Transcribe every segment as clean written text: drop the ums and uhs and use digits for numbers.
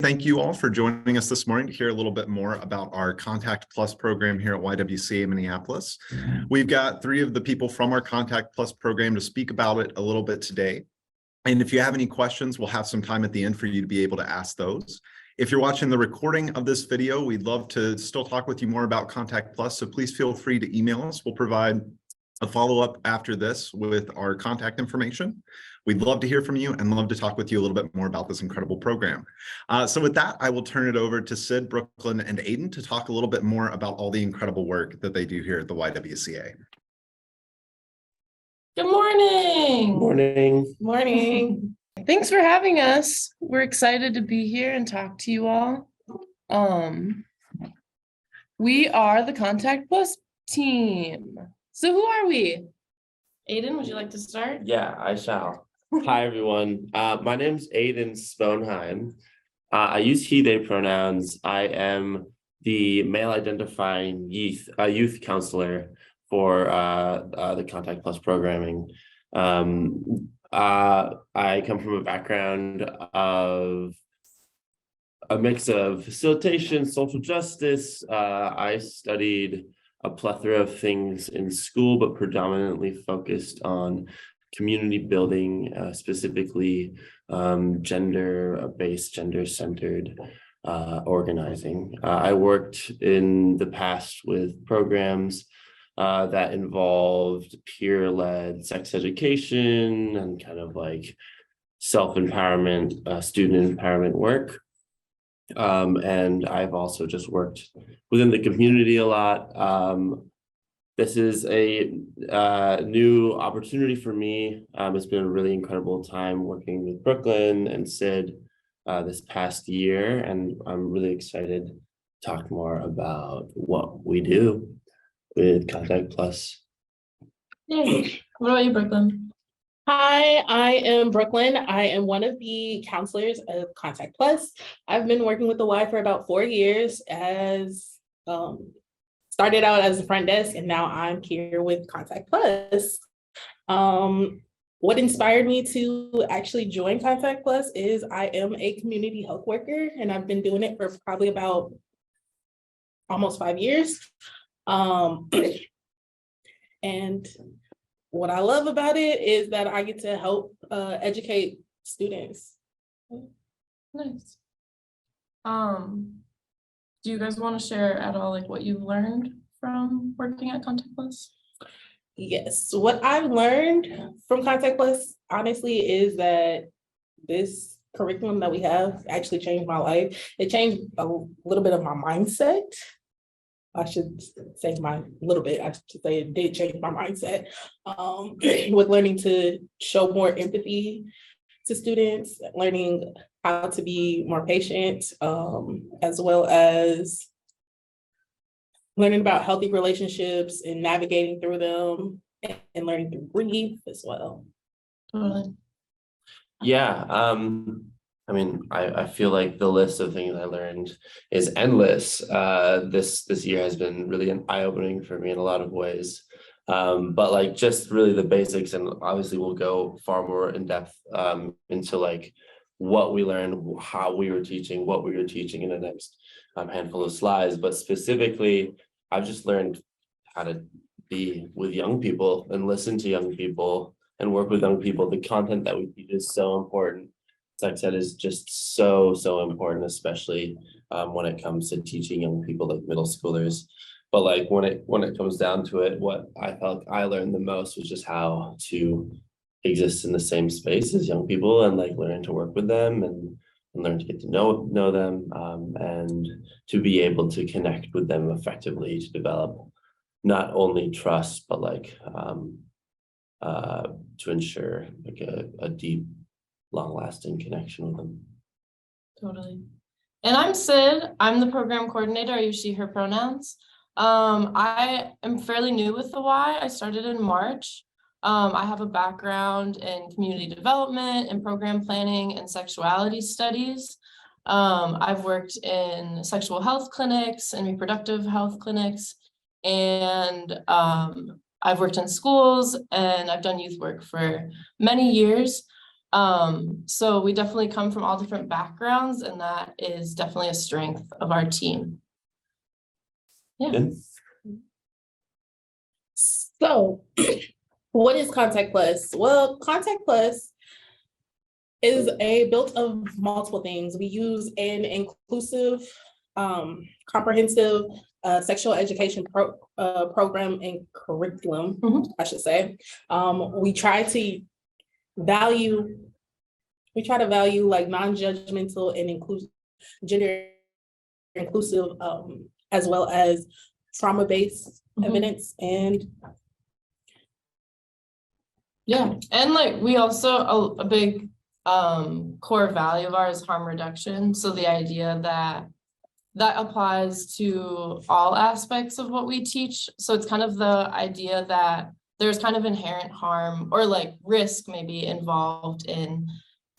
Thank you all for joining us this morning to hear a little bit more about our Contact Plus program here at YWCA Minneapolis. We've got three of the people from our Contact Plus program to speak about it a little bit today. And if you have any questions, we'll have some time at the end for you to be able to ask those. If you're watching the recording of this video, we'd love to still talk with you more about Contact Plus, so please feel free to email us. We'll provide a follow-up after this with our contact information. We'd love to hear from you and love to talk with you a little bit more about this incredible program. So with that, I will turn it over to Sid, Brooklyn, and Aidan to talk a little bit more about all the incredible work that they do here at the YWCA. Good morning. Morning. Morning. Thanks for having us. We're excited to be here and talk to you all. We are the Contact Plus team. So who are we? Aidan, would you like to start? Yeah, I shall. Hi, everyone. My name's Aidan Sponheim. I use he, they pronouns. I am the male identifying youth counselor for the Contact Plus programming. I come from a background of a mix of facilitation, social justice. I studied a plethora of things in school, but predominantly focused on community building, specifically gender-based, gender-centered organizing. I worked in the past with programs that involved peer-led sex education and kind of like self-empowerment, student empowerment work. And I've also just worked within the community a lot. This is a new opportunity for me. It's been a really incredible time working with Brooklyn and Sid this past year, and I'm really excited to talk more about what we do with Contact Plus. Yay. What about you, Brooklyn? Hi, I am Brooklyn. I am one of the counselors of Contact Plus. I've been working with the Y for about 4 years as started out as a front desk, and now I'm here with Contact Plus. What inspired me to actually join Contact Plus is I am a community health worker, and I've been doing it for probably about almost 5 years. And what I love about it is that I get to help educate students. Nice. Do you guys want to share at all like what you've learned from working at Contact Plus? Yes, what I've learned from Contact Plus, honestly, is that this curriculum that we have actually changed my life. It changed a little bit of my mindset. I should say it did change my mindset with learning to show more empathy to students, learning how to be more patient, as well as learning about healthy relationships and navigating through them, and learning through grief as well. Yeah, I mean, I feel like the list of things I learned is endless. This year has been really eye-opening for me in a lot of ways. But like just really the basics, and obviously we'll go far more in depth into like what we learned, how we were teaching, what we were teaching in the next handful of slides. But specifically, I've just learned how to be with young people and listen to young people and work with young people. The content that we teach is so important. Like I said, is just so important, especially when it comes to teaching young people, like middle schoolers. But like when it comes down to it, what I felt I learned the most was just how to exist in the same space as young people and like learn to work with them and learn to get to know them and to be able to connect with them effectively to develop not only trust, but like to ensure like a deep, long-lasting connection with them. Totally. And I'm Sid. I'm the program coordinator. I use she, her pronouns. I am fairly new with the Y. I started in March. I have a background in community development and program planning and sexuality studies. I've worked in sexual health clinics and reproductive health clinics, and I've worked in schools, and I've done youth work for many years. So we definitely come from all different backgrounds, and that is definitely a strength of our team. Yeah. Good. So, what is Contact Plus? Well, Contact Plus is built of multiple things. We use an inclusive, comprehensive sexual education program and curriculum, I should say. We try to value like non-judgmental and gender inclusive, as well as trauma-based evidence. And yeah, and like we also a big core value of ours is harm reduction. So the idea that applies to all aspects of what we teach. So it's kind of the idea that there's kind of inherent harm or like risk maybe involved in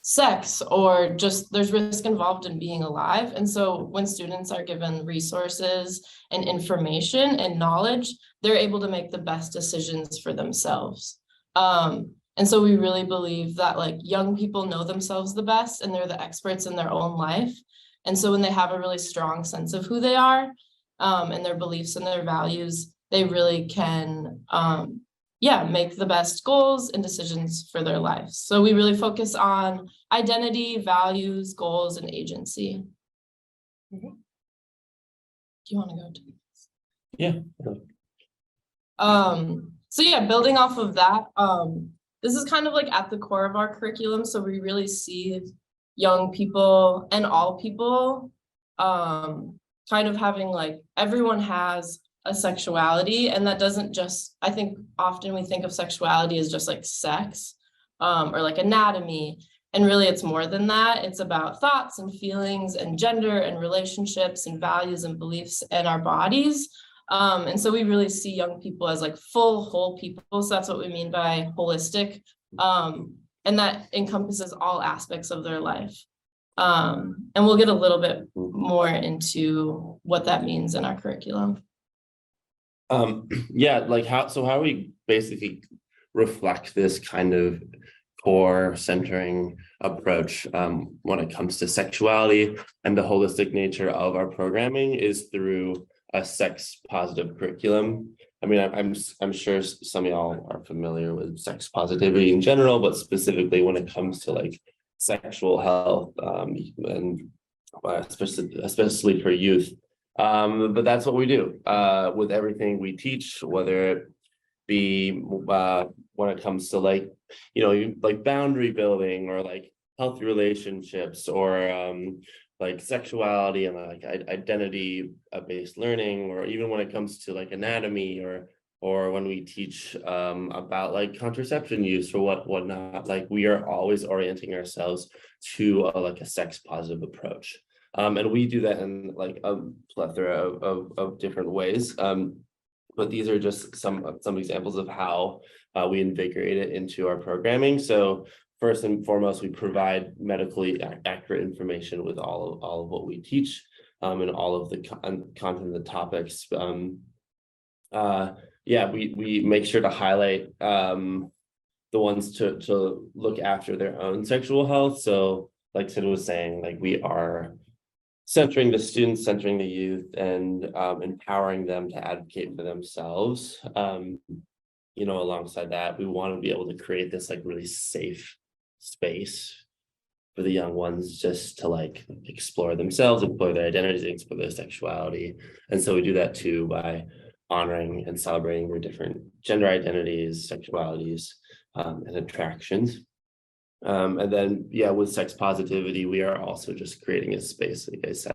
sex, or just there's risk involved in being alive. And so when students are given resources and information and knowledge, they're able to make the best decisions for themselves. And so we really believe that like young people know themselves the best and they're the experts in their own life. And so when they have a really strong sense of who they are, and their beliefs and their values, they really can, make the best goals and decisions for their lives. So we really focus on identity, values, goals, and agency. Do you want to go to? Yeah. So yeah, building off of that, this is kind of like at the core of our curriculum. So we really see young people and all people kind of having like, everyone has a sexuality, and that doesn't just, I think often we think of sexuality as just like sex, or like anatomy, and really it's more than that. It's about thoughts and feelings and gender and relationships and values and beliefs and our bodies. And so we really see young people as like full, whole people. So that's what we mean by holistic. And that encompasses all aspects of their life. And we'll get a little bit more into what that means in our curriculum. Like how we basically reflect this kind of core centering approach when it comes to sexuality and the holistic nature of our programming is through a sex positive curriculum. I mean, I'm sure some of y'all are familiar with sex positivity in general, but specifically when it comes to like sexual health, and especially for youth. But that's what we do with everything we teach, whether it be when it comes to like, like boundary building or like healthy relationships or like sexuality and like identity based learning, or even when it comes to like anatomy or when we teach about like contraception use or whatnot, like we are always orienting ourselves to like a sex positive approach. And we do that in like a plethora of different ways. But these are just some examples of how we invigorate it into our programming. So first and foremost, we provide medically accurate information with all of what we teach, and all of the content of the topics. We make sure to highlight the ones to look after their own sexual health. So like Sid was saying, like we are centering the students, centering the youth, and empowering them to advocate for themselves. Alongside that, we want to be able to create this like really safe space for the young ones just to like explore themselves, explore their identities, explore their sexuality. And so we do that too by honoring and celebrating their different gender identities, sexualities, and attractions. And then, with sex positivity, we are also just creating a space, like I said,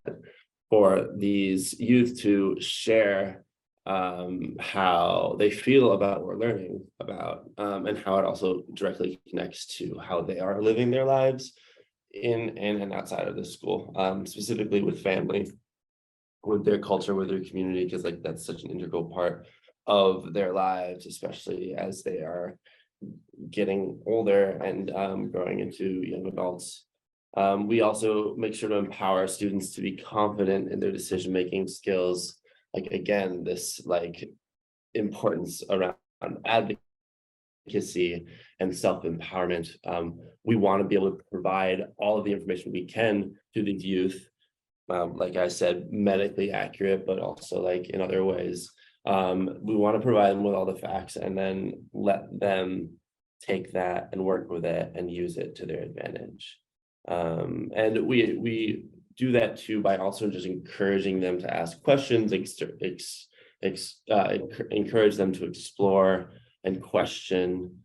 for these youth to share how they feel about what we're learning about, and how it also directly connects to how they are living their lives in and outside of the school, specifically with family, with their culture, with their community, because like that's such an integral part of their lives, especially as they are getting older and growing into young adults. We also make sure to empower students to be confident in their decision-making skills. Like, again, this like importance around advocacy advocacy and self-empowerment. We want to be able to provide all of the information we can to these youth, like I said, medically accurate, but also like in other ways. We want to provide them with all the facts and then let them take that and work with it and use it to their advantage. And we do that too by also just encouraging them to ask questions, encourage them to explore and question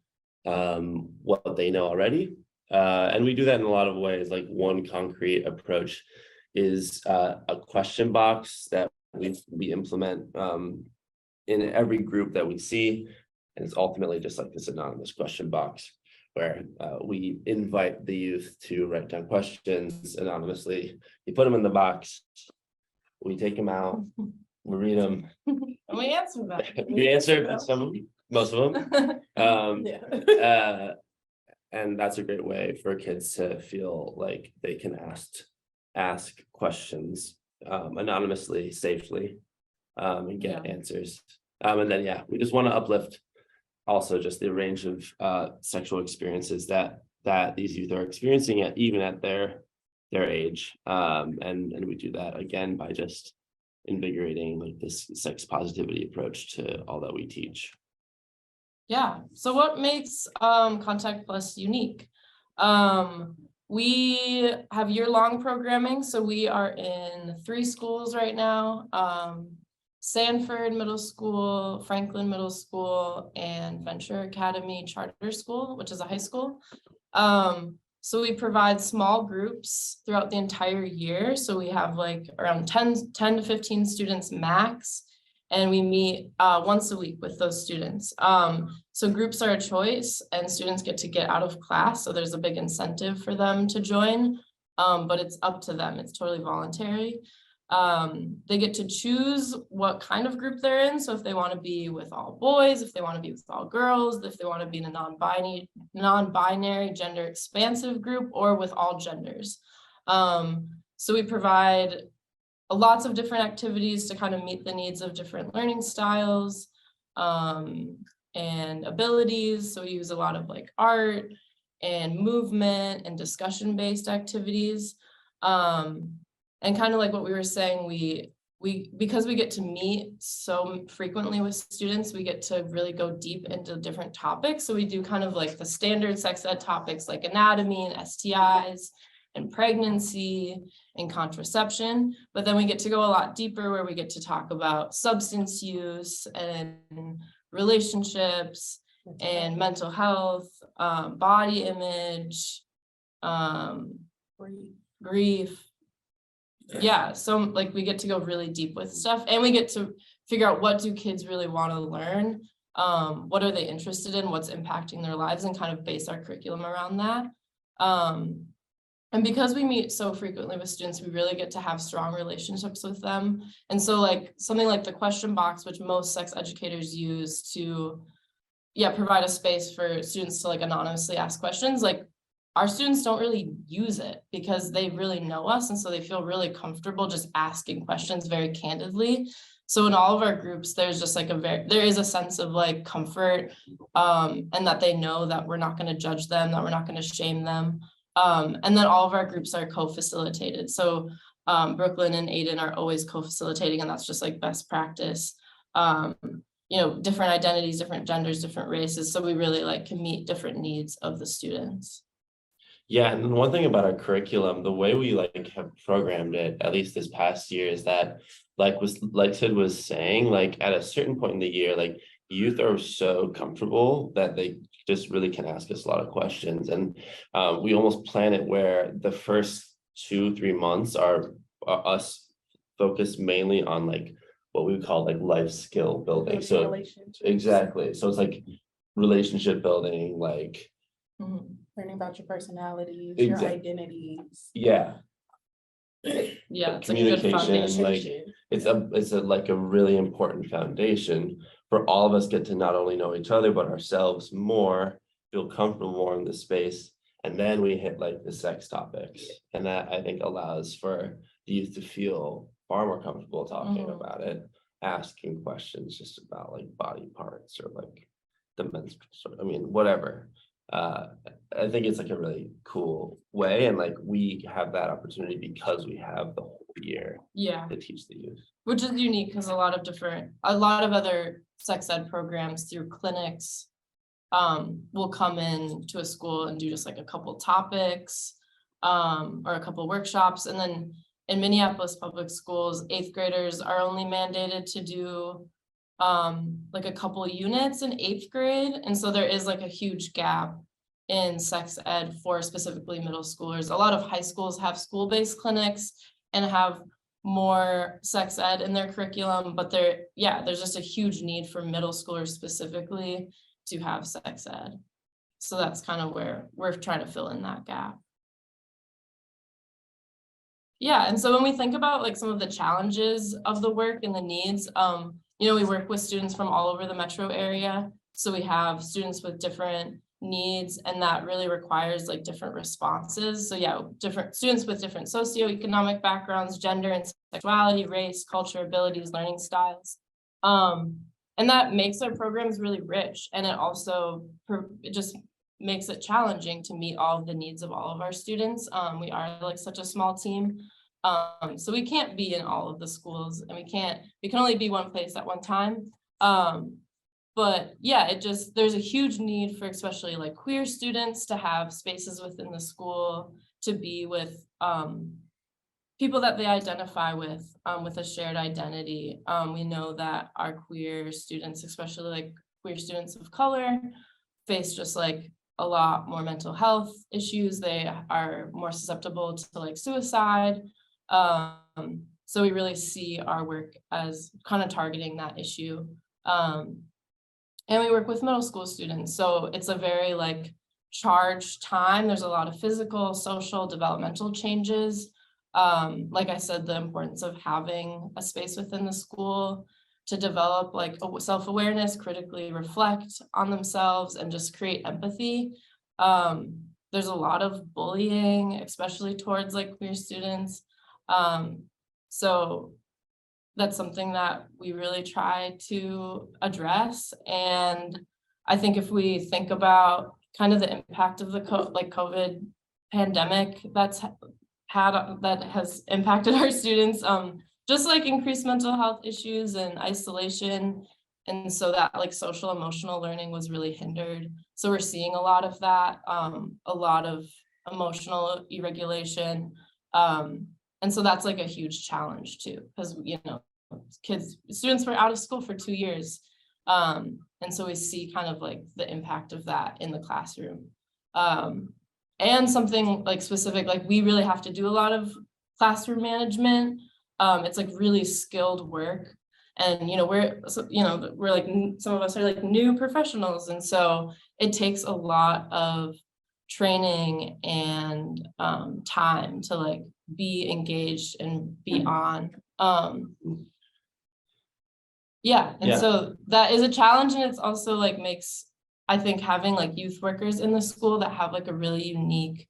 what they know already. And we do that in a lot of ways. Like one concrete approach is a question box that we implement in every group that we see. And it's ultimately just like this anonymous question box where we invite the youth to write down questions anonymously. You put them in the box, we take them out, we read them. And we answer them. We answer some, most of them. And that's a great way for kids to feel like they can ask questions anonymously, safely, and get answers. And then, we just want to uplift also just the range of sexual experiences that these youth are experiencing even at their age. And we do that again by just invigorating like this sex positivity approach to all that we teach. Yeah. So what makes Contact Plus unique? We have year-long programming. So we are in 3 schools right now. Sanford Middle School, Franklin Middle School, and Venture Academy Charter School, which is a high school. So we provide small groups throughout the entire year. So we have like around 10 to 15 students max, and we meet once a week with those students. So groups are a choice and students get to get out of class. So there's a big incentive for them to join, but it's up to them. It's totally voluntary. They get to choose what kind of group they're in. So if they want to be with all boys, if they want to be with all girls, if they want to be in a non-binary gender expansive group, or with all genders. So we provide lots of different activities to kind of meet the needs of different learning styles and abilities. So we use a lot of like art and movement and discussion-based activities. And kind of like what we were saying, because we get to meet so frequently with students, we get to really go deep into different topics. So we do kind of like the standard sex ed topics like anatomy and STIs and pregnancy and contraception, but then we get to go a lot deeper where we get to talk about substance use and relationships and mental health, body image, grief. Yeah, so like we get to go really deep with stuff, and we get to figure out what do kids really want to learn, what are they interested in, what's impacting their lives, and kind of base our curriculum around that. And because we meet so frequently with students, we really get to have strong relationships with them. And so like something like the question box, which most sex educators use to provide a space for students to like anonymously ask questions, like our students don't really use it because they really know us. And so they feel really comfortable just asking questions very candidly. So in all of our groups, there's just like there is a sense of like comfort, and that they know that we're not going to judge them, that we're not going to shame them. And then all of our groups are co-facilitated. So Brooklynn and Aidan are always co-facilitating, and that's just like best practice. Different identities, different genders, different races. So we really like can meet different needs of the students. Yeah, and one thing about our curriculum, the way we like have programmed it, at least this past year, is that like Sid was saying, like at a certain point in the year, like youth are so comfortable that they just really can ask us a lot of questions. And we almost plan it where the first 2-3 months are us focused mainly on like what we would call like life skill building. So exactly. So it's like relationship building, like learning about your personalities, Exactly. your identities. Yeah. Yeah, it's communication, like like it's a like a really important foundation for all of us get to not only know each other but ourselves more, feel comfortable more in the space, and then we hit like the sex topics, and that I think allows for the youth to feel far more comfortable talking about it, asking questions just about like body parts or like the menstrual, I mean, whatever. I think it's like a really cool way, and like we have that opportunity because we have the whole year Yeah, to teach the youth. which is unique because a lot of other sex ed programs through clinics will come in to a school and do just like a couple topics or a couple workshops. And then in Minneapolis public schools, 8th graders are only mandated to do like a couple units in 8th grade. And so there is like a huge gap in sex ed for specifically middle schoolers. A lot of high schools have school-based clinics and have more sex ed in their curriculum, but there's just a huge need for middle schoolers specifically to have sex ed. So that's kind of where we're trying to fill in that gap. Yeah, and so when we think about like some of the challenges of the work and the needs, we work with students from all over the metro area. So we have students with different needs, and that really requires like different responses. So yeah, different students with different socioeconomic backgrounds, gender and sexuality, race, culture, abilities, learning styles. And that makes our programs really rich. And it also it just makes it challenging to meet all of the needs of all of our students. We are like such a small team. So we can't be in all of the schools, and we can only be one place at one time. But yeah, there's a huge need for especially like queer students to have spaces within the school to be with people that they identify with a shared identity. We know that our queer students, especially like queer students of color, face just like a lot more mental health issues. They are more susceptible to like suicide. So we really see our work as kind of targeting that issue. And we work with middle school students. So it's a very like charged time. There's a lot of physical, social, developmental changes. Like I said, the importance of having a space within the school to develop like self-awareness, critically reflect on themselves, and just create empathy. There's a lot of bullying, especially towards like queer students. So that's something that we really try to address. And I think if we think about kind of the impact of the COVID pandemic that has impacted our students, just like increased mental health issues and isolation. And so that like social emotional learning was really hindered. So we're seeing a lot of that, a lot of emotional irregulation. And so that's like a huge challenge too, because students were out of school for 2 years. And so we see kind of like the impact of that in the classroom. And something like specific, like we really have to do a lot of classroom management. It's like really skilled work. And, we're like, some of us are like new professionals. And so it takes a lot of training and time to like be engaged and be on. So that is a challenge. And it's also like I think having like youth workers in the school that have like a really unique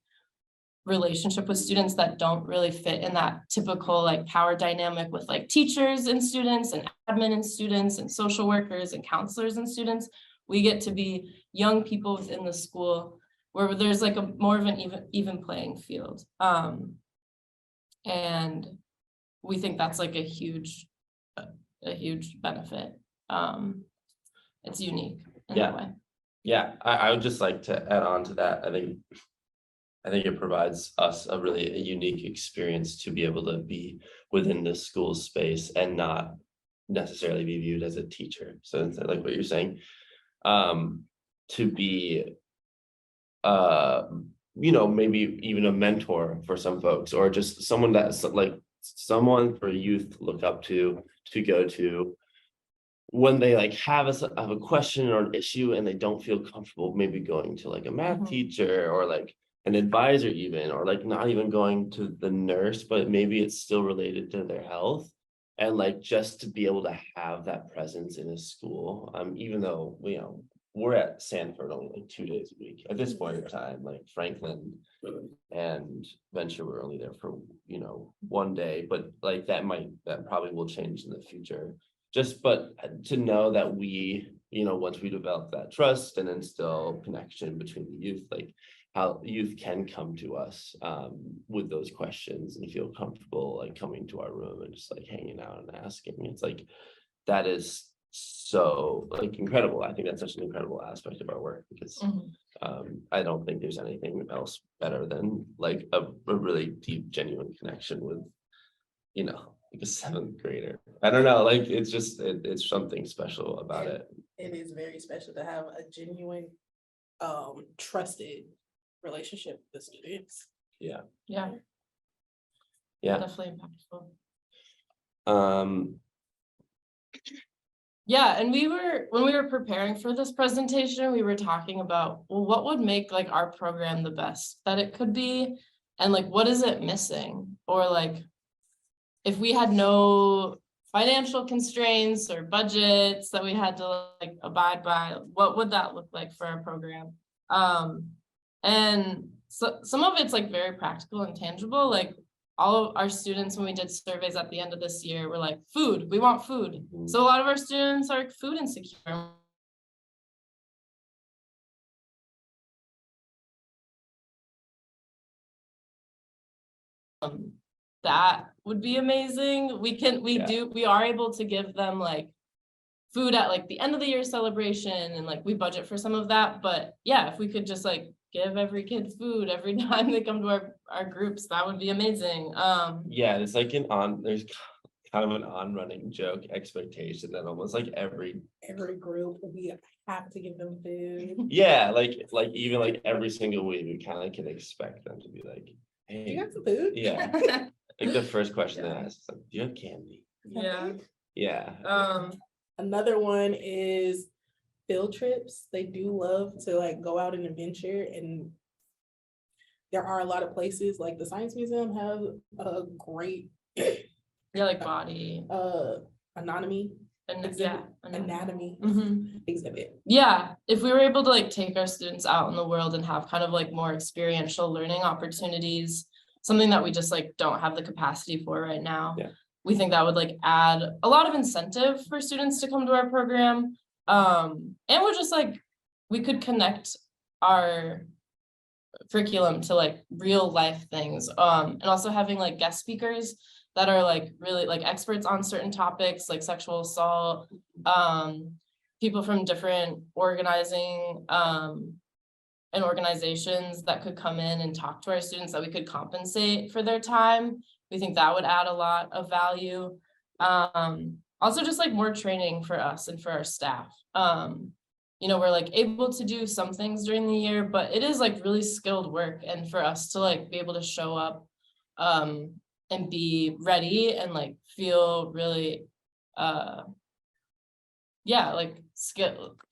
relationship with students that don't really fit in that typical like power dynamic with like teachers and students and admin and students and social workers and counselors and students. We get to be young people within the school where there's like a more of an even playing field. And we think that's like a huge benefit. It's unique in that way. Yeah, I would just like to add on to that. I think it provides us a really unique experience to be able to be within the school space and not necessarily be viewed as a teacher. So instead, like what you're saying, to be maybe even a mentor for some folks, or just someone that's like someone for youth to look up to go to when they like have a question or an issue and they don't feel comfortable maybe going to like a math teacher or like an advisor even, or like not even going to the nurse, but maybe it's still related to their health. And like just to be able to have that presence in a school, even though we're at Sanford only like 2 days a week at this point in time. Like Franklin and Venture were only there for 1 day, but like that probably will change in the future. But to know that we once we develop that trust and instill connection between the youth, like how youth can come to us with those questions and feel comfortable like coming to our room and just like hanging out and asking. It's like that is so like incredible. I think that's such an incredible aspect of our work because I don't think there's anything else better than like a really deep, genuine connection with, like a 7th grader. I don't know, like it's just it's something special about it. It is very special to have a genuine, trusted relationship with the students. Yeah. Definitely impactful. Yeah, and when we were preparing for this presentation, we were talking about, well, what would make like our program the best that it could be, and like what is it missing, or like if we had no financial constraints or budgets that we had to like abide by, what would that look like for our program? And so some of it's like very practical and tangible, like all of our students, when we did surveys at the end of this year, were like, food, we want food. So a lot of our students are food insecure. That would be amazing. We are able to give them like food at like the end of the year celebration, and like we budget for some of that. But yeah, if we could just like give every kid food every time they come to our groups, that would be amazing. Yeah, it's like there's kind of an on-running joke expectation that almost like every group we have to give them food. Yeah, like even like every single week we kind of can expect them to be like, hey, You got some food? Yeah. Like the first question they ask is like, do you have candy? Yeah. Another one is field trips. They do love to like go out and adventure, and there are a lot of places like the Science Museum have a great like body anatomy exhibit. Exhibit. Yeah, if we were able to like take our students out in the world and have kind of like more experiential learning opportunities, something that we just like don't have the capacity for right now. We think that would like add a lot of incentive for students to come to our program. And we're just like, we could connect our curriculum to like real life things. And also having like guest speakers that are like really like experts on certain topics like sexual assault, people from different organizing and organizations that could come in and talk to our students that we could compensate for their time. We think that would add a lot of value. Also just like more training for us and for our staff. We're like able to do some things during the year, but it is like really skilled work. And for us to like be able to show up and be ready and like feel really, like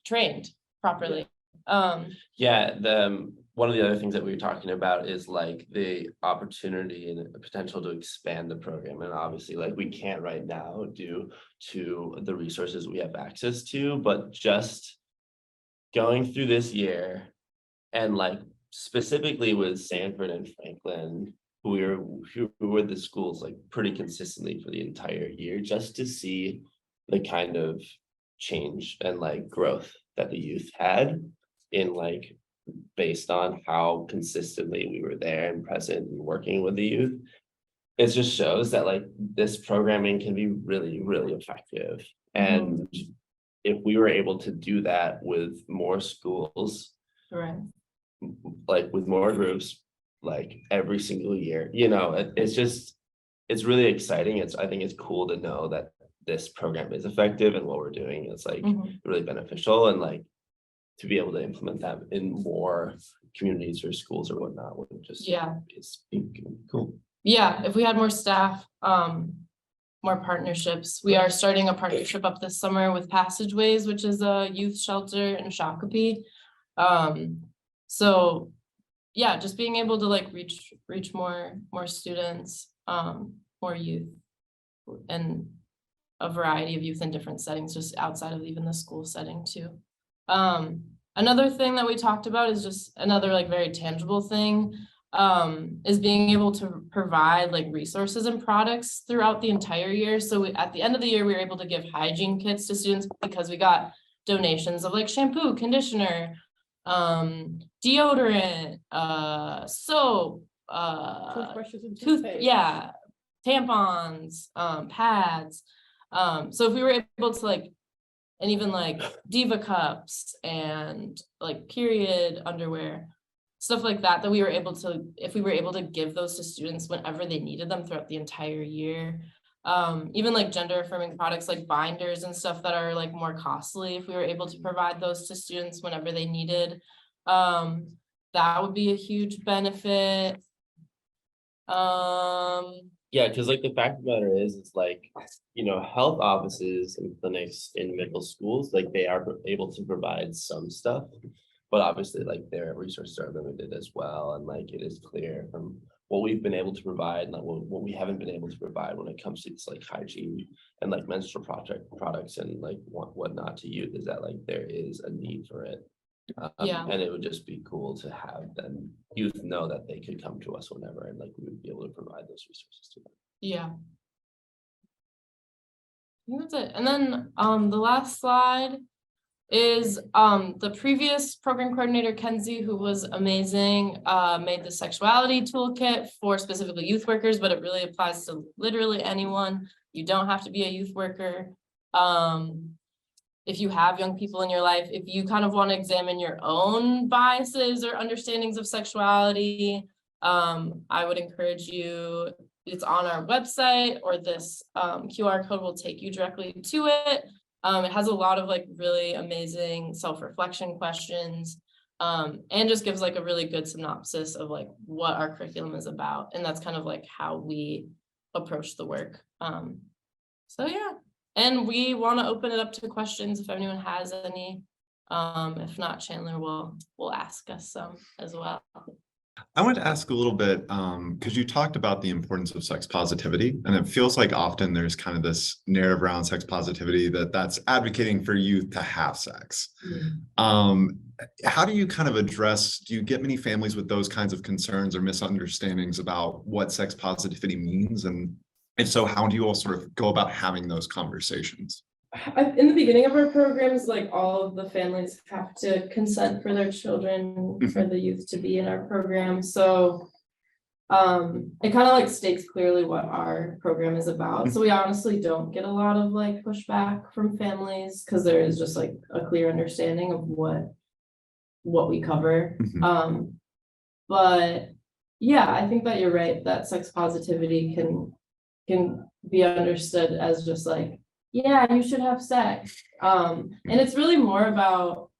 trained properly. One of the other things that we were talking about is like the opportunity and the potential to expand the program. And obviously like we can't right now due to the resources we have access to, but just going through this year and like specifically with Sanford and Franklin, who were the schools like pretty consistently for the entire year, just to see the kind of change and like growth that the youth had in like based on how consistently we were there and present and working with the youth. It just shows that like this programming can be really, really effective. And if we were able to do that with more schools, like with more groups, like every single year, it's really exciting. I think it's cool to know that this program is effective and what we're doing is like really beneficial, and like to be able to implement that in more communities or schools or whatnot would just it's cool. Yeah, if we had more staff, more partnerships. We are starting a partnership up this summer with Passageways, which is a youth shelter in Shakopee. So yeah, just being able to like reach more students, more youth, and a variety of youth in different settings, just outside of even the school setting too. Another thing that we talked about is just another like very tangible thing, is being able to provide like resources and products throughout the entire year. So at the end of the year, we were able to give hygiene kits to students because we got donations of like shampoo, conditioner, deodorant, soap, Toothbrushes and tooth, toothpaste. yeah, tampons, pads. So if we were able to like, and even like diva cups and like period underwear, stuff like that, that we were able to, if we were able to give those to students whenever they needed them throughout the entire year. Even like gender affirming products like binders and stuff that are like more costly, if we were able to provide those to students whenever they needed, that would be a huge benefit. Yeah, because like the fact of the matter is like, you know, health offices and clinics in middle schools, like they are able to provide some stuff. But obviously like their resources are limited as well. And like it is clear from what we've been able to provide and like what we haven't been able to provide when it comes to this like hygiene and like menstrual products and like whatnot to youth is that like there is a need for it. Yeah. And it would just be cool to have them youth know that they could come to us whenever and like we would be able to provide those resources to them. Yeah. I think that's it. And then the last slide is the previous program coordinator, Kenzie, who was amazing, made the sexuality toolkit for specifically youth workers, but it really applies to literally anyone. You don't have to be a youth worker. If you have young people in your life, if you kind of want to examine your own biases or understandings of sexuality, I would encourage you, it's on our website, or this QR code will take you directly to it. It has a lot of like really amazing self-reflection questions, and just gives like a really good synopsis of like what our curriculum is about. And that's kind of like how we approach the work. So yeah. And we want to open it up to questions if anyone has any. If not, Chandler will ask us some as well. I wanted to ask a little bit, because you talked about the importance of sex positivity, and it feels like often there's kind of this narrative around sex positivity that's advocating for youth to have sex. How do you kind of address, do you get many families with those kinds of concerns or misunderstandings about what sex positivity means? And if so, how do you all sort of go about having those conversations? In the beginning of our programs, like all of the families have to consent for their children, for the youth to be in our program. So it kind of like states clearly what our program is about. So we honestly don't get a lot of like pushback from families because there is just like a clear understanding of what we cover. But yeah, I think that you're right, that sex positivity can be understood as just like, yeah, you should have sex. And it's really more about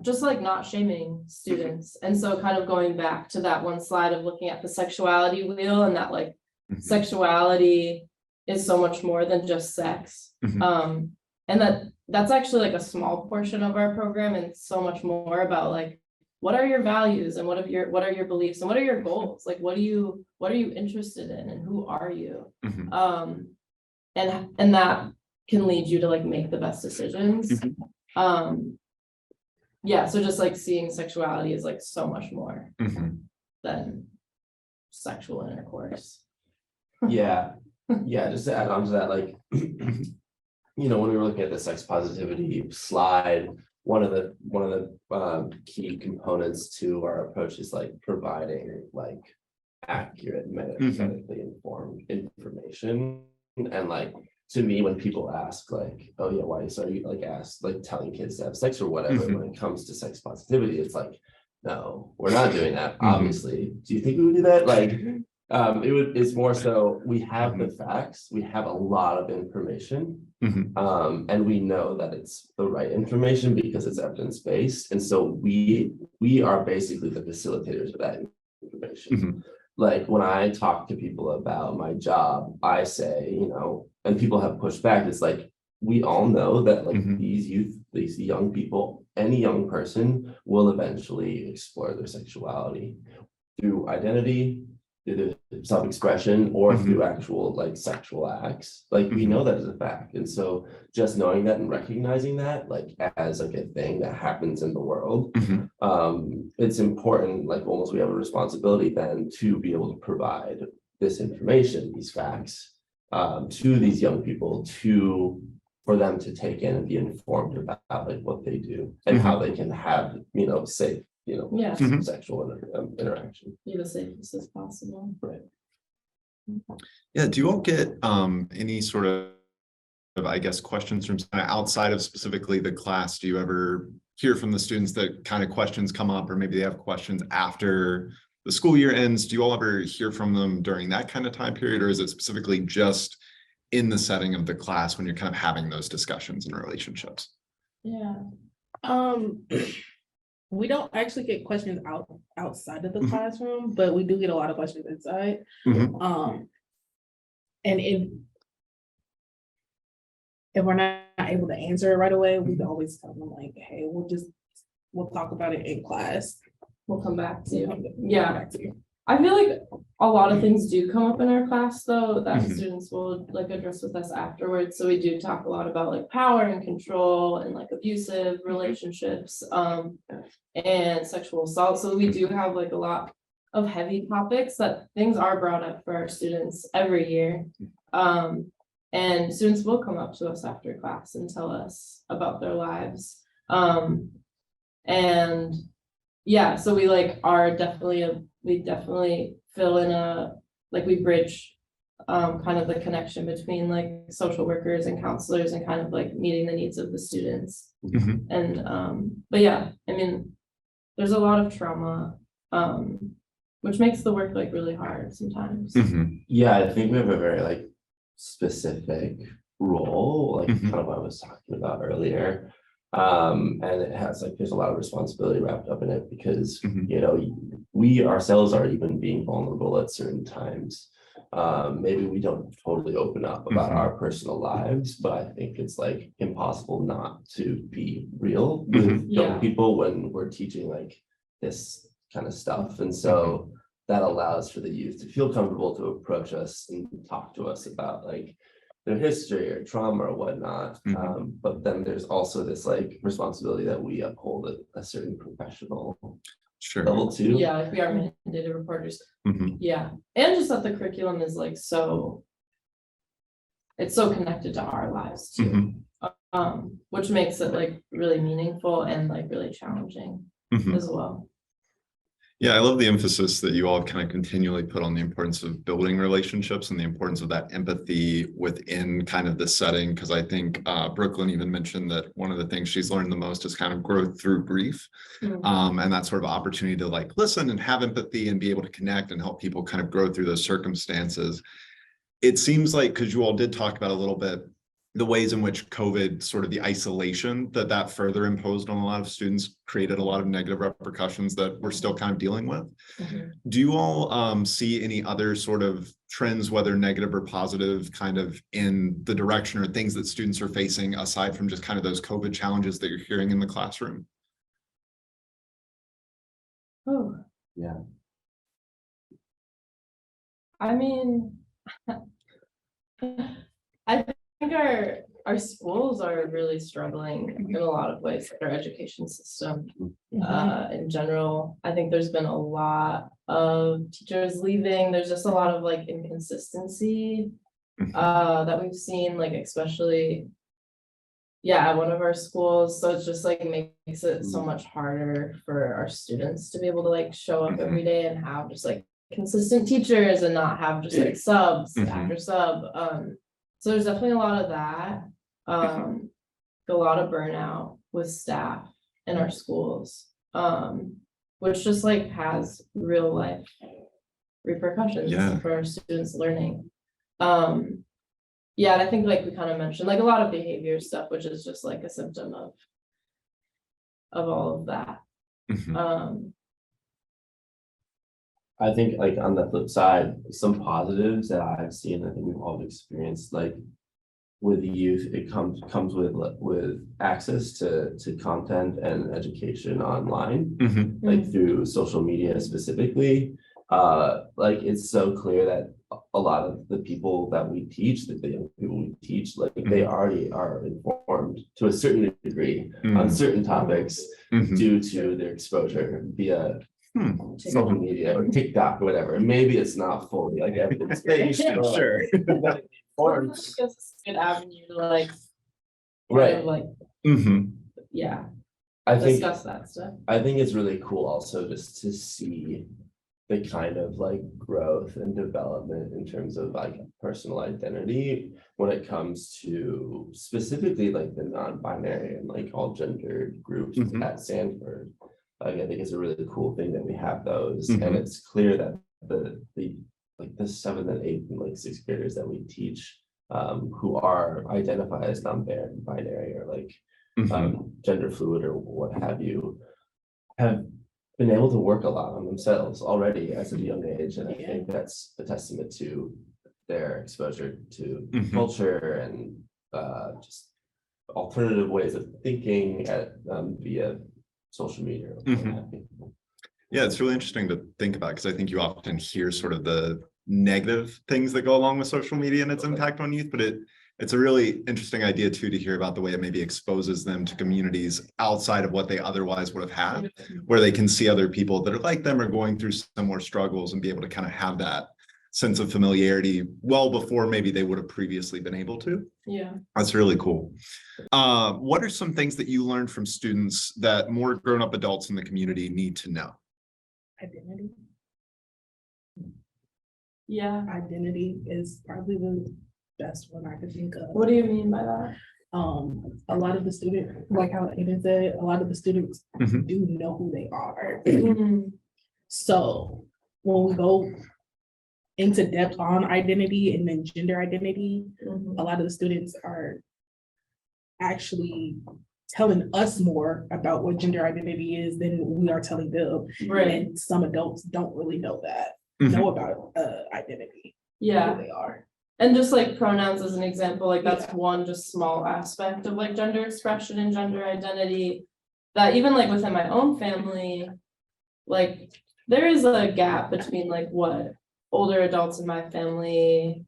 just like not shaming students. And so kind of going back to that one slide of looking at the sexuality wheel, and that like sexuality is so much more than just sex. And that's actually like a small portion of our program, and so much more about like, what are your values and what are your beliefs and what are your goals? Like, what are you interested in and who are you? And that can lead you to like make the best decisions. Yeah, so just like seeing sexuality is like so much more than sexual intercourse. Yeah, just to add on to that, like, you know, when we were looking at the sex positivity slide, one of the key components to our approach is like providing like accurate medically informed information. And like, to me, when people ask like, oh yeah, why so you like telling kids to have sex or whatever, when it comes to sex positivity, it's like, no, we're not doing that. Obviously, do you think we would do that? Like, it's more so we have the facts, we have a lot of information, and we know that it's the right information because it's evidence-based. And so we are basically the facilitators of that information. Like when I talk to people about my job, I say, you know, and people have pushed back, it's like, we all know that like these young people, any young person will eventually explore their sexuality through identity, through self-expression, or through actual like sexual acts. Like we know that as a fact. And so just knowing that and recognizing that like as like a thing that happens in the world, it's important, like almost we have a responsibility then to be able to provide this information, these facts, to these young people to for them to take in and be informed about like what they do and how they can have, safe, Yeah, sexual interaction. be the safest as possible. Right. Yeah, do you all get any sort of, I guess, questions from outside of specifically the class? Do you ever hear from the students that kind of questions come up, or maybe they have questions after the school year ends? Do you all ever hear from them during that kind of time period, or is it specifically just in the setting of the class when you're kind of having those discussions and relationships? Yeah. We don't actually get questions outside of the classroom, but we do get a lot of questions inside. Mhm. And if we're not able to answer it right away, we can always tell them like, hey, we'll talk about it in class. We'll come back to you. Come Yeah. back to you. I feel like a lot of things do come up in our class though, that Mhm. students will like address with us afterwards. So we do talk a lot about like power and control and like abusive relationships, and sexual assault. So we do have like a lot of heavy topics that things are brought up for our students every year. And students will come up to us after class and tell us about their lives. And yeah, so we like are we definitely fill in we bridge kind of the connection between like social workers and counselors and kind of like meeting the needs of the students. Mhm. And but yeah, I mean, there's a lot of trauma, which makes the work like really hard sometimes. Mhm. Yeah, I think we have a very like specific role, like Mhm. kind of what I was talking about earlier. And it has like there's a lot of responsibility wrapped up in it because Mhm. we ourselves are even being vulnerable at certain times. Maybe we don't totally open up about Mhm. our personal lives, but I think it's like impossible not to be real with young Yeah. people when we're teaching like this kind of stuff. And so that allows for the youth to feel comfortable to approach us and talk to us about like their history or trauma or whatnot. Mhm. But then there's also this like responsibility that we uphold at a certain professional Sure. level too. Yeah, like we are mandated reporters. Mhm. Yeah, and just that the curriculum is like it's so connected to our lives too. Mhm. Which makes it like really meaningful and like really challenging Mhm. as well. Yeah, I love the emphasis that you all kind of continually put on the importance of building relationships and the importance of that empathy within kind of the setting. Because I think Brooklyn even mentioned that one of the things she's learned the most is kind of growth through grief. And that sort of opportunity to like listen and have empathy and be able to connect and help people kind of grow through those circumstances. It seems like, because you all did talk about a little bit, the ways in which COVID, sort of the isolation that further imposed on a lot of students, created a lot of negative repercussions that we're still kind of dealing with. Do you all see any other sort of trends, whether negative or positive, kind of in the direction or things that students are facing aside from just kind of those COVID challenges that you're hearing in the classroom? Oh, Yeah. I mean, I think our schools are really struggling in a lot of ways, like our education system. In general, I think there's been a lot of teachers leaving. There's just a lot of like inconsistency that we've seen, like especially at one of our schools. So it's just like makes it so much harder for our students to be able to like show up every day and have just like consistent teachers and not have just like subs after sub. So there's definitely a lot of that. A lot of burnout with staff in our schools, which just like has real life repercussions for our students learning. And I think like we kind of mentioned like a lot of behavior stuff, which is just like a symptom of all of that. I think like on the flip side, some positives that I've seen, I think we've all experienced, like with the youth, it comes with access to content and education online, like through social media specifically. Like it's so clear that a lot of the people that we teach, that the young people we teach, like they already are informed to a certain degree on certain topics due to their exposure via social media or TikTok or whatever. And maybe it's not fully like evidence-based. Sure. It's a good avenue to like Right. of like, Mhm. yeah, I think discuss that stuff. I think it's really cool also just to see the kind of like growth and development in terms of like personal identity when it comes to specifically like the non-binary and like all gendered groups Mhm. at Sanford. Like, I think it's a really cool thing that we have those, and Mhm. it's clear that the like the 7th and 8th and like 6th graders that we teach who are identified as non-binary or like Mhm. gender fluid or what have you, have been able to work a lot on themselves already as a young age. And I think that's a testament to their exposure to Mhm. culture and just alternative ways of thinking at via social media. Or what Mhm. have you. Yeah, it's really interesting to think about because I think you often hear sort of the negative things that go along with social media and its impact on youth, but it's a really interesting idea too to hear about the way it maybe exposes them to communities outside of what they otherwise would have had, where they can see other people that are like them or going through similar struggles and be able to kind of have that sense of familiarity well before maybe they would have previously been able to. Yeah. That's really cool. What are some things that you learned from students that more grown-up adults in the community need to know? Identity. Yeah. Identity is probably the best one I could think of. What do you mean by that? A lot of the students, like how Aidan said, a lot of the students Mhm. do know who they are. Mhm. So when we go into depth on identity and then gender identity, Mhm. a lot of the students are actually telling us more about what gender identity is than we are telling them. Right. And some adults don't really know Mhm. know about identity, who Yeah. they are. And just like pronouns as an example, like that's Yeah. one just small aspect of like gender expression and gender identity. That even like within my own family, like there is a gap between like what older adults in my family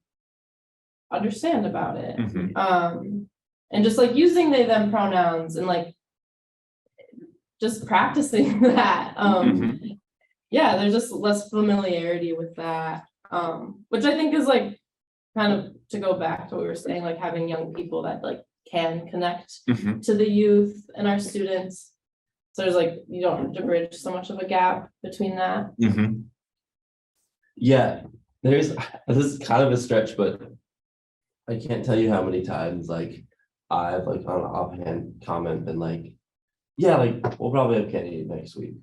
understand about it. Mhm. And just like using they them pronouns and like just practicing that. Mhm. Yeah, there's just less familiarity with that. Which I think is like kind of to go back to what we were saying, like having young people that like can connect Mhm. to the youth and our students. So there's like, you don't have to bridge so much of a gap between that. Mhm. Yeah, there's this is kind of a stretch, but I can't tell you how many times like I've like on an offhand comment been like, yeah, like we'll probably have candy next week,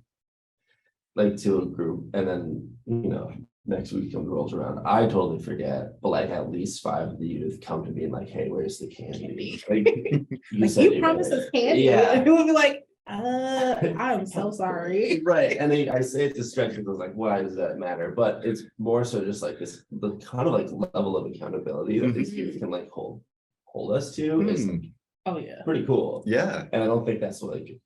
like to a group, and then next week comes rolls around, I totally forget, but like at least 5 of the youth come to me and like, hey, where's the candy? Like you Like said you promised us candy. Yeah. And we'll be like, I'm so sorry. Right, and then I say it's a stretch because I was like, why does that matter? But it's more so just like this, the kind of like level of accountability that these youth can like hold us to is like Oh yeah. pretty cool. Yeah. And I don't think that's like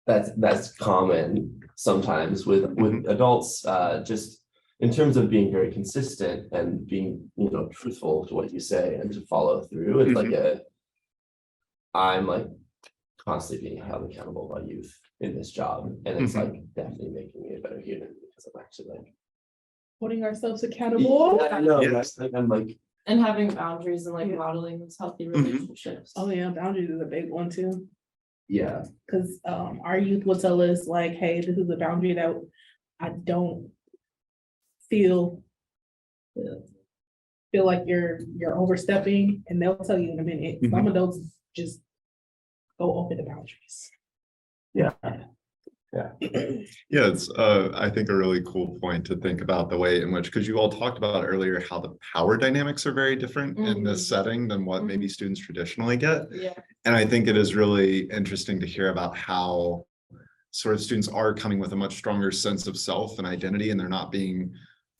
that's common sometimes with adults, just in terms of being very consistent and being truthful to what you say and to follow through. It's like I'm like constantly being held accountable by youth in this job, and it's like definitely making me a better human because I'm actually like Holding ourselves accountable. I know. Yeah. I'm like And having boundaries and like modeling those healthy relationships. Oh yeah, boundaries is a big one too. yeah. Because our youth will tell us like, hey, this is a boundary that I don't feel like you're overstepping, and they'll tell you in a minute. Some adults just go over the boundaries. Yeah. Yeah, it's I think a really cool point to think about the way in which, because you all talked about earlier how the power dynamics are very different in this setting than what maybe students traditionally get. Yeah. And I think it is really interesting to hear about how sort of students are coming with a much stronger sense of self and identity, and they're not being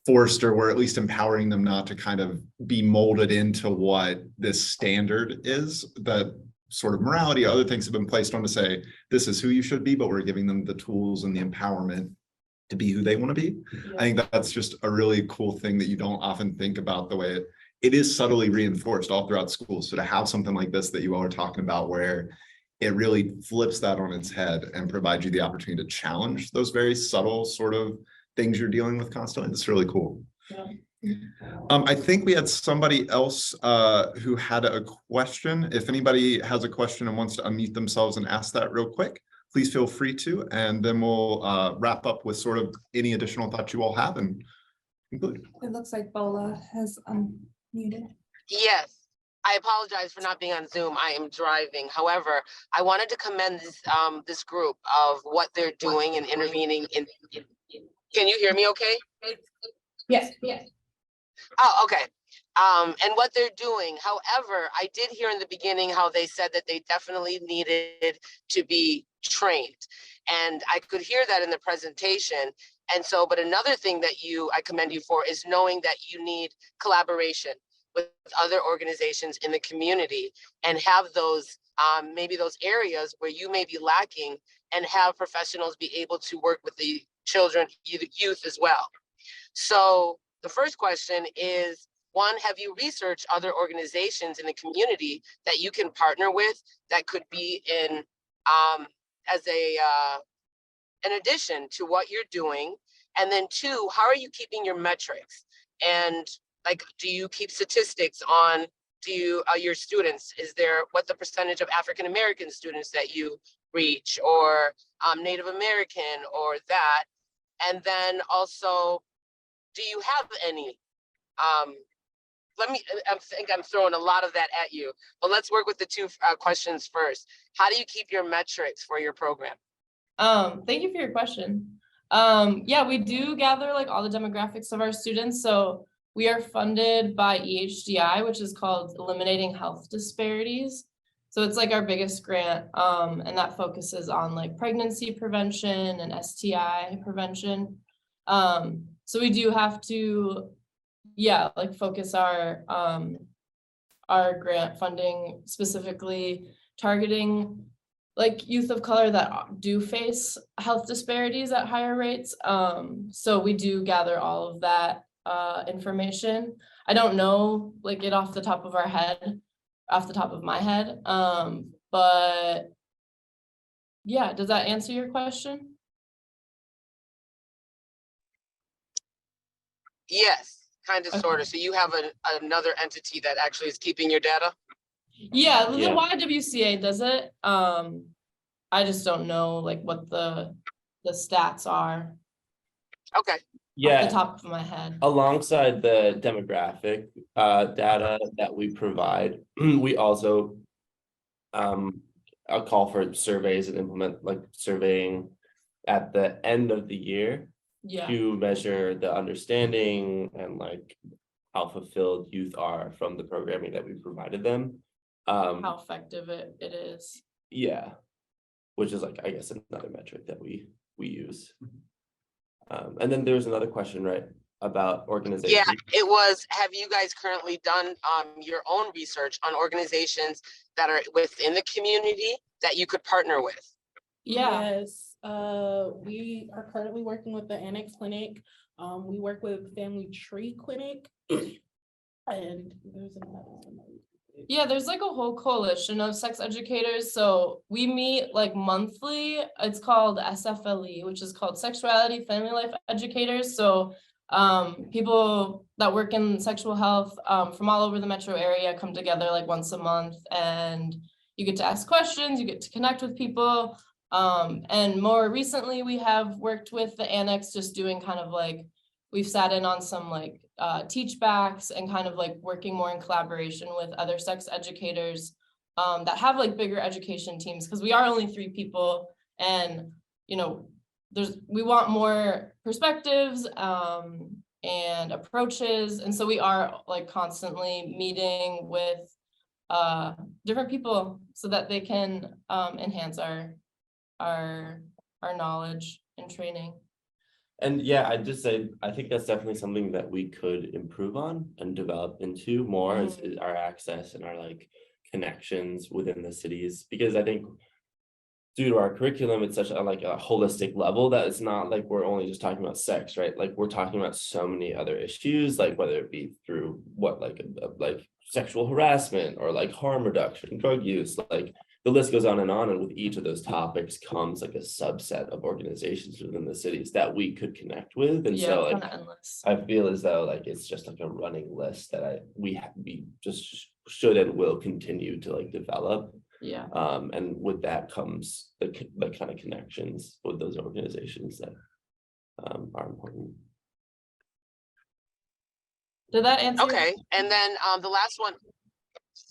forced, or we're at least empowering them not to kind of be molded into what this standard is, that sort of morality, other things have been placed on to say, this is who you should be, but we're giving them the tools and the empowerment to be who they want to be. Yeah. I think that's just a really cool thing that you don't often think about, the way it is subtly reinforced all throughout school. So to have something like this that you all are talking about, where it really flips that on its head and provides you the opportunity to challenge those very subtle sort of things you're dealing with constantly, it's really cool. Yeah. I think we had somebody else who had a question. If anybody has a question and wants to unmute themselves and ask that real quick, please feel free to, and then we'll wrap up with sort of any additional thoughts you all have and conclude. It looks like Bola has unmuted. Yes, I apologize for not being on Zoom. I am driving. However, I wanted to commend this group of what they're doing and intervening in. Can you hear me okay? Yes, yes. Oh, okay. And what they're doing. However, I did hear in the beginning how they said that they definitely needed to be trained. And I could hear that in the presentation. And so, but another thing that I commend you for is knowing that you need collaboration with other organizations in the community and have those, maybe those areas where you may be lacking and have professionals be able to work with the children, youth as well. So the first question is, one, have you researched other organizations in the community that you can partner with that could be in as an addition to what you're doing? And then two, how are you keeping your metrics? And like, do you keep statistics on your students? Is there what the percentage of African-American students that you reach, or Native American, or that? And then also, do you have any, I think I'm throwing a lot of that at you, but let's work with the two questions first. How do you keep your metrics for your program? Thank you for your question. Yeah, we do gather like all the demographics of our students. So we are funded by EHDI, which is called Eliminating Health Disparities. So it's like our biggest grant, and that focuses on like pregnancy prevention and STI prevention. So we do have to, yeah, like focus our grant funding specifically targeting like youth of color that do face health disparities at higher rates. So we do gather all of that information. I don't know like it off the top of my head. But yeah, does that answer your question? Yes, kind of, Okay. sort of. So you have another entity that actually is keeping your data? Yeah, the Yeah. YWCA does it. I just don't know like what the stats are Okay. off Yeah, the top of my head. alongside the demographic data that we provide, we also I'll call for surveys and implement like surveying at the end of the year Yeah, to measure the understanding and like how fulfilled youth are from the programming that we provided them. how effective it is. Yeah, which is like, I guess, another metric that we use. And then there's another question, right, about organization. Yeah, it was, have you guys currently done your own research on organizations that are within the community that you could partner with? Yeah, Yes, we are currently working with the Annex Clinic. We work with Family Tree Clinic. And there's another one. yeah, there's like a whole coalition of sex educators. So we meet like monthly. It's called SFLE, which is called Sexuality Family Life Educators. So people that work in sexual health from all over the metro area come together like once a month, and you get to ask questions, you get to connect with people. And more recently, we have worked with the Annex, just doing kind of like, we've sat in on some like teach backs and kind of like working more in collaboration with other sex educators that have like bigger education teams, because we are only 3 people, and you know, we want more perspectives and approaches, and so we are like constantly meeting with different people so that they can enhance our knowledge and training. And yeah, I'd just say, I think that's definitely something that we could improve on and develop into more is our access and our like connections within the cities, because I think due to our curriculum, it's such a like a holistic level that it's not like we're only just talking about sex, right? Like we're talking about so many other issues, like whether it be through what like sexual harassment or like harm reduction, drug use, like the list goes on, and with each of those topics comes like a subset of organizations within the cities that we could connect with. And Yeah, so it's like, kind of endless. I feel as though like it's just like a running list that we just should and will continue to like develop. Yeah. And with that comes the kind of connections with those organizations that are important. Did that answer? Okay, and then the last one,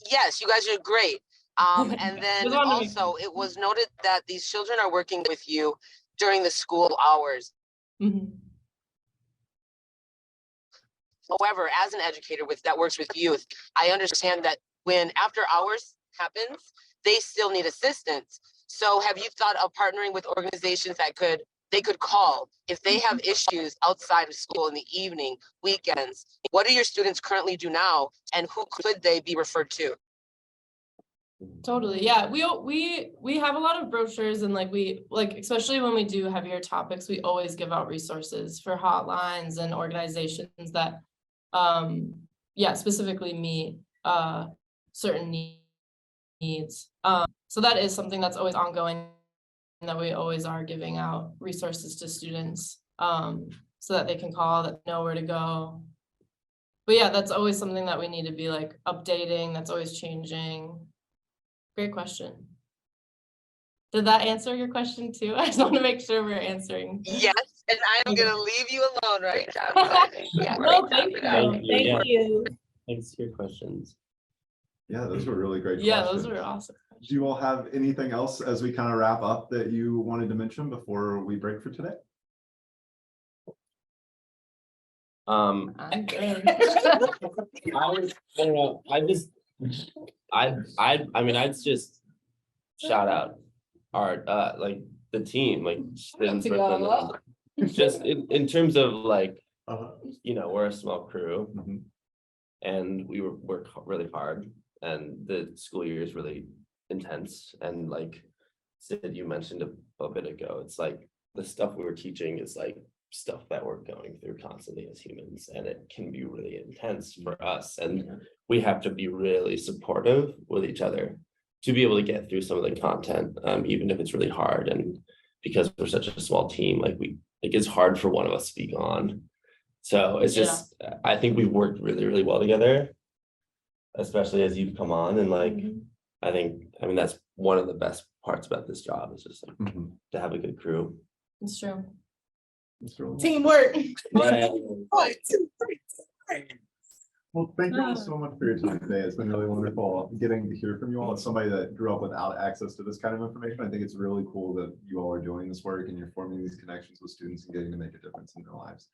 yes, you guys are great. And then Just wanted to make also it was noted that these children are working with you during the school hours. Mhm. However, as an educator that works with youth, I understand that when after hours happens, they still need assistance. So have you thought of partnering with organizations that they could call if they have issues outside of school in the evening, weekends? What do your students currently do now, and who could they be referred to? Totally. Yeah. We have a lot of brochures, and like especially when we do heavier topics, we always give out resources for hotlines and organizations that specifically meet certain needs. So that is something that's always ongoing, and that we always are giving out resources to students so that they can call, that know where to go. But yeah, that's always something that we need to be like updating. That's always changing. Great question. Did that answer your question too? I just want to make sure we're answering. Yes, and I'm Okay. gonna leave you alone right now. Yeah, No, great thank job, you. guys. Thank Thank you. Thanks for your questions. Yeah, those were really great Yeah, questions. those were awesome. Do you all have anything else as we kind of wrap up that you wanted to mention before we break for today? I'm good. I don't know. I'd just shout out our like the team, like in Brooklyn. Just in terms of like, we're a small crew, Mhm. and we work really hard, and the school year is really intense. And like Sid, you mentioned a bit ago, it's like the stuff we were teaching is like stuff that we're going through constantly as humans, and it can be really intense for us, and we have to be really supportive with each other to be able to get through some of the content, even if it's really hard. And because we're such a small team, like it's hard for one of us to be gone. So it's just, I think we've worked really, really well together, especially as you've come on. And like, I mean, that's one of the best parts about this job, is just like to have a good crew. It's true. Teamwork. Yeah. Well, thank you all so much for your time today. It's been really wonderful getting to hear from you all. As somebody that grew up without access to this kind of information, I think it's really cool that you all are doing this work and you're forming these connections with students and getting to make a difference in their lives.